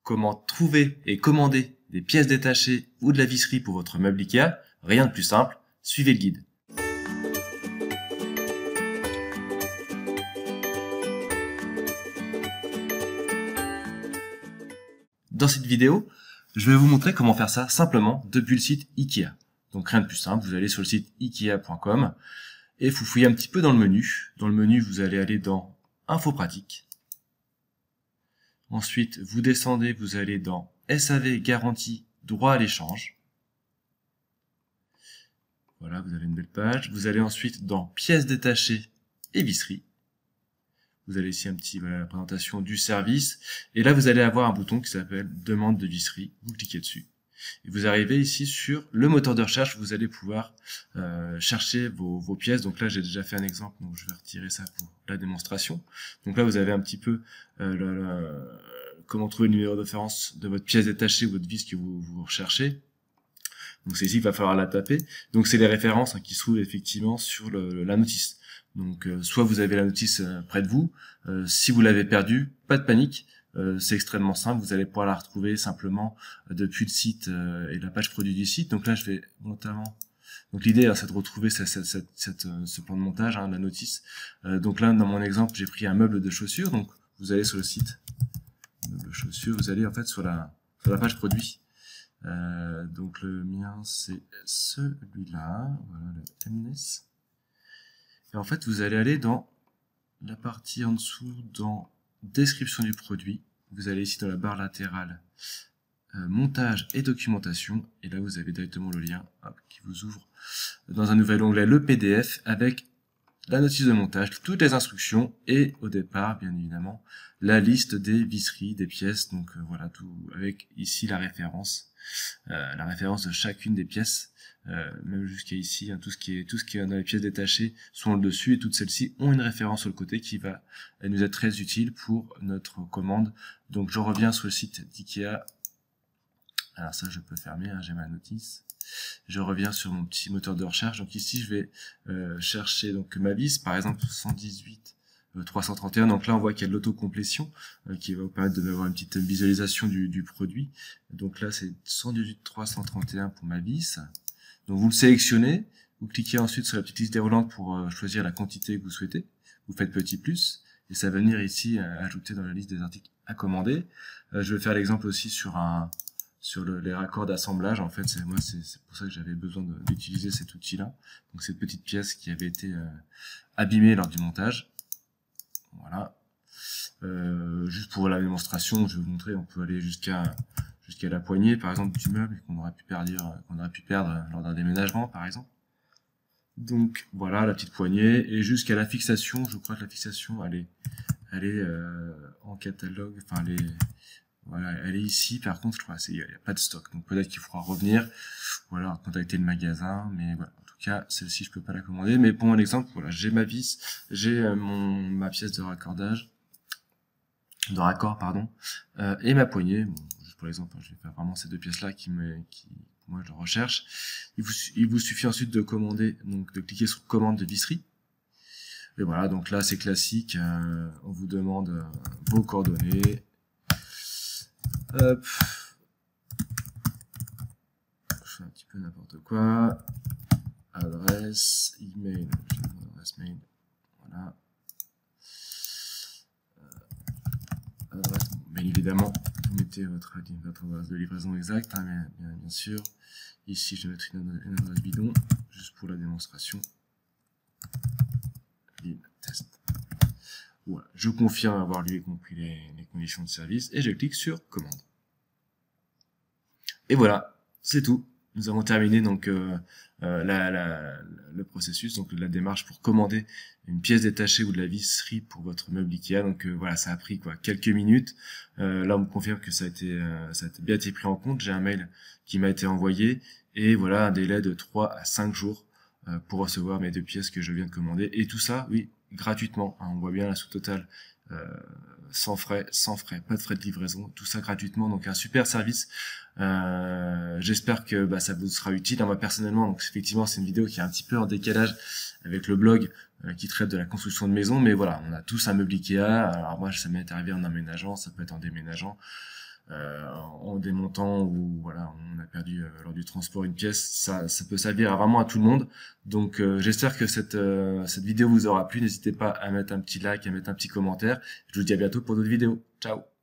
comment trouver et commander des pièces détachées ou de la visserie pour votre meuble Ikea, rien de plus simple, suivez le guide. Dans cette vidéo, je vais vous montrer comment faire ça simplement depuis le site Ikea. Donc rien de plus simple, vous allez sur le site ikea.com et vous fouillez un petit peu dans le menu. Dans le menu, vous allez aller dans Infos pratiques. Ensuite, vous descendez, vous allez dans SAV garantie droit à l'échange. Voilà, vous avez une belle page. Vous allez ensuite dans pièces détachées et visserie. Vous allez ici voilà, la présentation du service. Et là, vous allez avoir un bouton qui s'appelle demande de visserie. Vous cliquez dessus. Et vous arrivez ici sur le moteur de recherche. Vous allez pouvoir chercher vos pièces. Donc là, j'ai déjà fait un exemple. Donc je vais retirer ça pour la démonstration. Donc là, vous avez un petit peu comment trouver le numéro de référence de votre pièce détachée ou votre vis que vous recherchez. Donc c'est ici qu'il va falloir la taper. Donc c'est les références qui se trouvent effectivement sur la notice. Donc soit vous avez la notice près de vous, si vous l'avez perdue, pas de panique, c'est extrêmement simple, vous allez pouvoir la retrouver simplement depuis le site et la page produit du site. Donc là je vais notamment, donc l'idée c'est de retrouver ce plan de montage, la notice. Donc là dans mon exemple j'ai pris un meuble de chaussures, donc vous allez sur le site meuble de chaussures, vous allez en fait sur la page produit. Donc le mien c'est celui-là, voilà le MNES. Et en fait, vous allez aller dans la partie en dessous, dans description du produit. Vous allez ici dans la barre latérale, montage et documentation. Et là, vous avez directement le lien qui vous ouvre dans un nouvel onglet, le PDF, avec la notice de montage, toutes les instructions et au départ, bien évidemment, la liste des visseries, des pièces. Donc voilà, tout avec ici la référence de chacune des pièces. Même jusqu'à ici, tout ce qui est dans les pièces détachées sont le dessus et toutes celles-ci ont une référence sur le côté qui va nous être très utile pour notre commande. Donc je reviens sur le site d'Ikea. Alors ça je peux fermer, j'ai ma notice. Je reviens sur mon petit moteur de recherche. Donc ici je vais chercher donc ma vis, par exemple 118 331. Donc là on voit qu'il y a de l'autocomplétion qui va vous permettre d'avoir une petite visualisation du produit. Donc là c'est 118 331 pour ma vis. Donc vous le sélectionnez, vous cliquez ensuite sur la petite liste déroulante pour choisir la quantité que vous souhaitez. Vous faites petit plus et ça va venir ici ajouter dans la liste des articles à commander. Je vais faire l'exemple aussi sur les raccords d'assemblage. En fait, c'est pour ça que j'avais besoin d'utiliser cet outil-là. Donc cette petite pièce qui avait été abîmée lors du montage. Voilà. Juste pour la démonstration, je vais vous montrer, on peut aller jusqu'à la poignée, par exemple, du meuble qu'on aurait pu perdre lors d'un déménagement, par exemple. Donc voilà, la petite poignée, et jusqu'à la fixation. Je crois que la fixation, elle est en catalogue, enfin elle est ici. Par contre, je crois qu'il n'y a pas de stock, donc peut-être qu'il faudra revenir, ou alors contacter le magasin, mais voilà. En tout cas, celle-ci, je peux pas la commander, mais pour mon exemple, voilà, j'ai ma vis, j'ai ma pièce de raccord, pardon, et ma poignée. Bon, juste pour l'exemple, je vais faire vraiment ces deux pièces-là qui moi je recherche. Il vous suffit ensuite de commander, donc de cliquer sur commande de visserie. Et voilà, donc là c'est classique, on vous demande vos coordonnées. Hop. Je fais un petit peu n'importe quoi. Adresse, email, j'ai mon adresse mail, voilà. Adresse, bien évidemment, vous mettez votre adresse de livraison exacte, bien sûr. Ici, je vais mettre une adresse bidon, juste pour la démonstration. Test. Voilà, je confirme avoir lu et compris les conditions de service et je clique sur commande. Et voilà, c'est tout. Nous avons terminé donc le processus, donc la démarche pour commander une pièce détachée ou de la visserie pour votre meuble Ikea. Donc voilà, ça a pris quelques minutes. Là, on me confirme que ça a bien été pris en compte. J'ai un mail qui m'a été envoyé et voilà un délai de 3 à 5 jours pour recevoir mes deux pièces que je viens de commander. Et tout ça, oui, gratuitement. On voit bien la sous-totale. Sans frais, pas de frais de livraison, tout ça gratuitement, donc un super service. J'espère que ça vous sera utile. Moi personnellement, donc effectivement c'est une vidéo qui est un petit peu en décalage avec le blog qui traite de la construction de maison, mais voilà, on a tous un meuble Ikea. Alors moi ça m'est arrivé en emménageant, ça peut être en déménageant. en démontant ou voilà, on a perdu lors du transport une pièce, ça peut servir vraiment à tout le monde. Donc j'espère que cette vidéo vous aura plu. N'hésitez pas à mettre un petit like, à mettre un petit commentaire. Je vous dis à bientôt pour d'autres vidéos. Ciao.